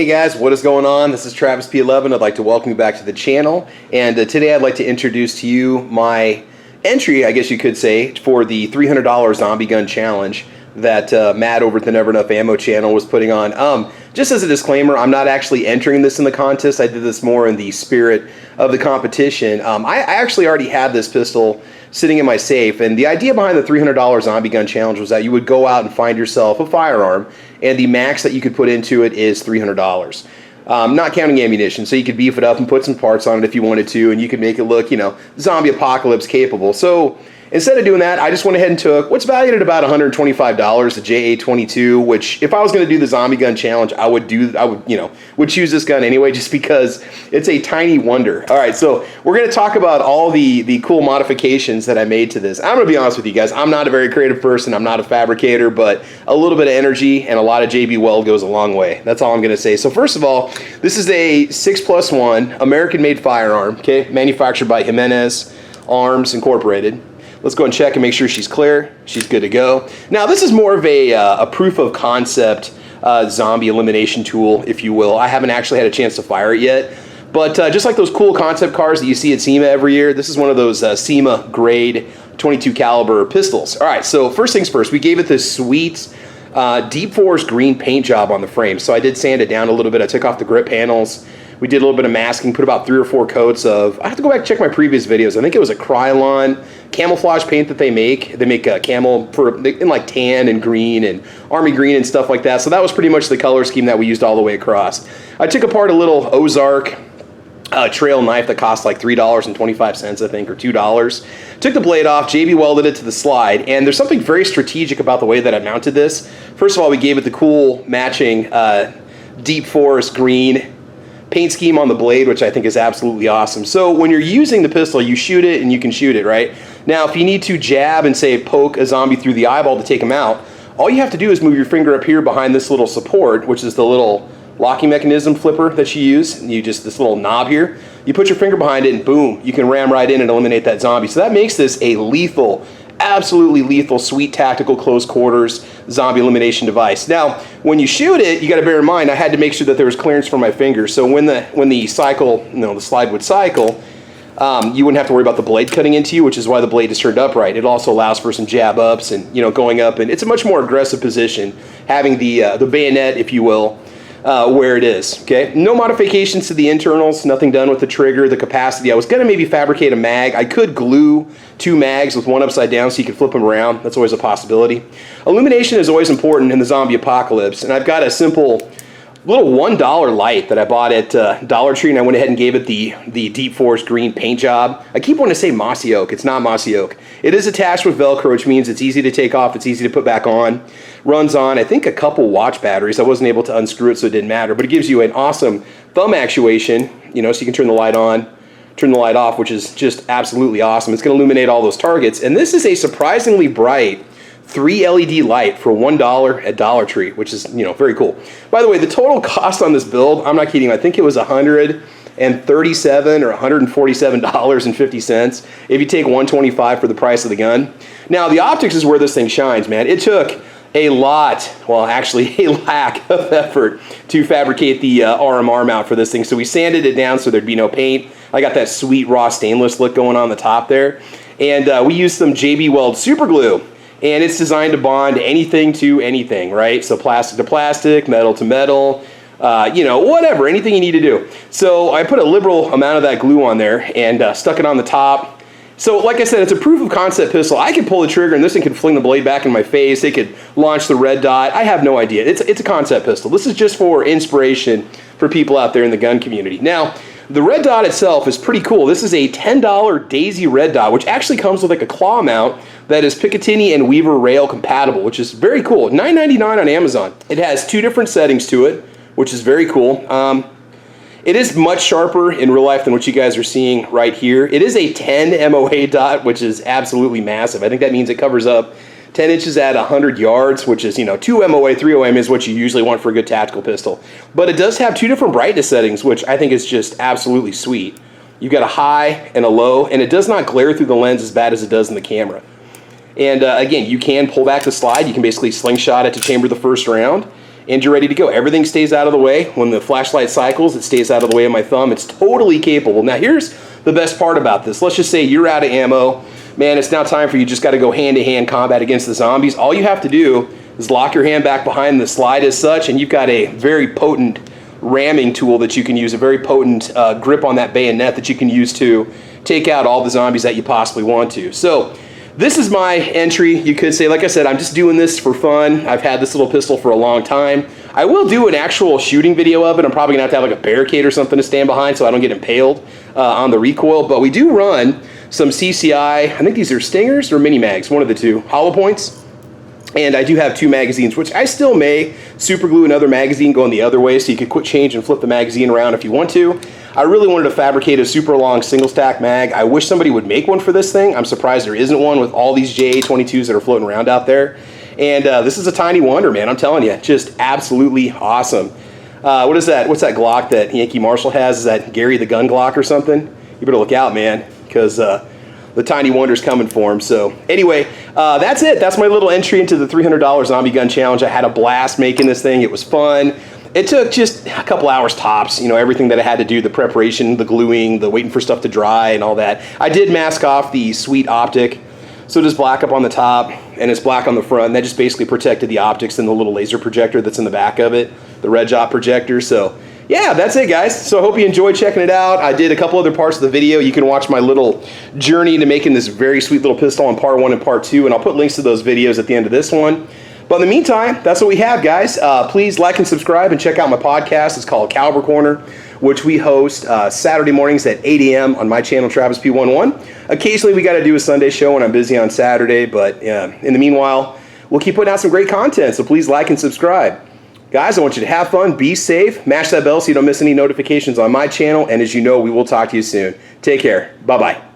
Hey guys, what is going on? This is Travis P11. I'd like to welcome you back to the channel, and today I'd like to introduce to you my entry, I guess you could say, for the $300 zombie gun challenge that Matt over at the Never Enough Ammo channel was putting on. Just as a disclaimer, I'm not actually entering this in the contest. I did this more in the spirit of the competition. I actually already had this pistol sitting in my safe, and the idea behind the $300 zombie gun challenge was that you would go out and find yourself a firearm, and the max that you could put into it is $300. Not counting ammunition, so you could beef it up and put some parts on it if you wanted to, and you could make it look, you know, zombie apocalypse capable. So instead of doing that, I just went ahead and took what's valued at about $125, the JA22, which if I was going to do the zombie gun challenge, I would choose this gun anyway, just because it's a tiny wonder. All right, so we're going to talk about all the cool modifications that I made to this. I'm going to be honest with you guys, I'm not a very creative person, I'm not a fabricator, but a little bit of energy and a lot of JB Weld goes a long way. That's all I'm going to say. So first of all, this is a 6+1 American-made firearm, okay, manufactured by Jimenez Arms Incorporated. Let's go and check and make sure she's clear. She's good to go. Now, this is more of a proof of concept zombie elimination tool, if you will. I haven't actually had a chance to fire it yet. But just like those cool concept cars that you see at SEMA every year, this is one of those SEMA grade 22 caliber pistols. All right, so first things first, we gave it this sweet deep forest green paint job on the frame. So I did sand it down a little bit. I took off the grip panels. We did a little bit of masking, put about 3 or 4 coats of, I have to go back and check my previous videos. I think it was a Krylon camouflage paint that they make. They make camel in like tan and green and army green and stuff like that. So that was pretty much the color scheme that we used all the way across. I took apart a little Ozark trail knife that cost like $3.25, I think, or $2. Took the blade off, JB welded it to the slide, and there's something very strategic about the way that I mounted this. First of all, we gave it the cool matching deep forest green paint scheme on the blade, which I think is absolutely awesome. So when you're using the pistol, you shoot it and you can shoot it, right? Now, if you need to jab and say poke a zombie through the eyeball to take him out, all you have to do is move your finger up here behind this little support, which is the little locking mechanism flipper that you use. You just, this little knob here, you put your finger behind it and boom, you can ram right in and eliminate that zombie. So that makes this a lethal, absolutely lethal, sweet tactical close quarters zombie elimination device. Now, when you shoot it, you got to bear in mind I had to make sure that there was clearance for my fingers. So when the cycle, the slide would cycle, you wouldn't have to worry about the blade cutting into you, which is why the blade is turned upright. It also allows for some jab ups and going up, and it's a much more aggressive position, having the bayonet, if you will, where it is. Okay, no modifications to the internals, nothing done with the trigger, the capacity. I was gonna maybe fabricate a mag. I could glue 2 mags with one upside down so you could flip them around. That's always a possibility. Illumination is always important in the zombie apocalypse, and I've got a simple little $1 light that I bought at Dollar Tree, and I went ahead and gave it the deep forest green paint job. I keep wanting to say mossy oak. It's not mossy oak. It is attached with Velcro, which means it's easy to take off, it's easy to put back on. Runs on, I think, a couple watch batteries. I wasn't able to unscrew it, so it didn't matter, but it gives you an awesome thumb actuation, so you can turn the light on, turn the light off, which is just absolutely awesome. It's going to illuminate all those targets, and this is a surprisingly bright 3 LED light for $1 at Dollar Tree, which is, very cool. By the way, the total cost on this build, I'm not kidding, I think it was $137 or $147.50 if you take $125 for the price of the gun. Now, the optics is where this thing shines, man. It took a lot, well, actually a lack of effort to fabricate the RMR mount for this thing. So we sanded it down so there'd be no paint. I got that sweet raw stainless look going on the top there. And we used some JB Weld super glue. And it's designed to bond anything to anything, right? So plastic to plastic, metal to metal, whatever, anything you need to do. So I put a liberal amount of that glue on there and stuck it on the top. So like I said, it's a proof of concept pistol. I could pull the trigger and this thing could fling the blade back in my face. It could launch the red dot. I have no idea. It's a concept pistol. This is just for inspiration for people out there in the gun community. Now, the red dot itself is pretty cool. This is a $10 Daisy red dot, which actually comes with like a claw mount that is Picatinny and Weaver rail compatible, which is very cool. $9.99 on Amazon. It has 2 different settings to it, which is very cool. It is much sharper in real life than what you guys are seeing right here. It is a 10 MOA dot, which is absolutely massive. I think that means it covers up 10 inches at 100 yards, which is, 2 MOA, 3 OM is what you usually want for a good tactical pistol. But it does have 2 different brightness settings, which I think is just absolutely sweet. You've got a high and a low, and it does not glare through the lens as bad as it does in the camera. And again, you can pull back the slide. You can basically slingshot it to chamber the first round. and you're ready to go. Everything stays out of the way. When the flashlight cycles, it stays out of the way of my thumb. It's totally capable. Now here's the best part about this. Let's just say you're out of ammo. Man, it's now time for you just got to go hand-to-hand combat against the zombies. All you have to do is lock your hand back behind the slide as such, and you've got a very potent ramming tool that you can use, a very potent grip on that bayonet that you can use to take out all the zombies that you possibly want to. So this is my entry, you could say. Like I said, I'm just doing this for fun. I've had this little pistol for a long time. I will do an actual shooting video of it. I'm probably gonna have to have like a barricade or something to stand behind so I don't get impaled on the recoil, but we do run some CCI, I think these are Stingers or Mini Mags, one of the two, hollow points. And I do have 2 magazines, which I still may super glue another magazine going the other way, so you could quick change and flip the magazine around if you want to. I really wanted to fabricate a super long single stack mag. I wish somebody would make one for this thing. I'm surprised there isn't one with all these JA22s that are floating around out there. And this is a tiny wonder, man, I'm telling you, just absolutely awesome. What is that? What's that Glock that Yankee Marshall has? Is that Gary the Gun Glock or something? You better look out, man, because the tiny wonder's coming for him. So anyway, that's it. That's my little entry into the $300 zombie gun challenge. I had a blast making this thing. It was fun. It took just a couple hours tops, you know, everything that I had to do, the preparation, the gluing, the waiting for stuff to dry and all that. I did mask off the sweet optic, so just black up on the top and it's black on the front, and that just basically protected the optics and the little laser projector that's in the back of it, the red dot projector. So yeah, that's it, guys. So I hope you enjoyed checking it out. I did a couple other parts of the video. You can watch my little journey into making this very sweet little pistol in part 1 and part 2, and I'll put links to those videos at the end of this one. But in the meantime, that's what we have, guys. Please like and subscribe and check out my podcast. It's called Caliber Corner, which we host Saturday mornings at 8 a.m. on my channel, Travis P11. Occasionally, we got to do a Sunday show when I'm busy on Saturday, but in the meanwhile, we'll keep putting out some great content, so please like and subscribe. Guys, I want you to have fun, be safe, mash that bell so you don't miss any notifications on my channel, and as you know, we will talk to you soon. Take care. Bye-bye.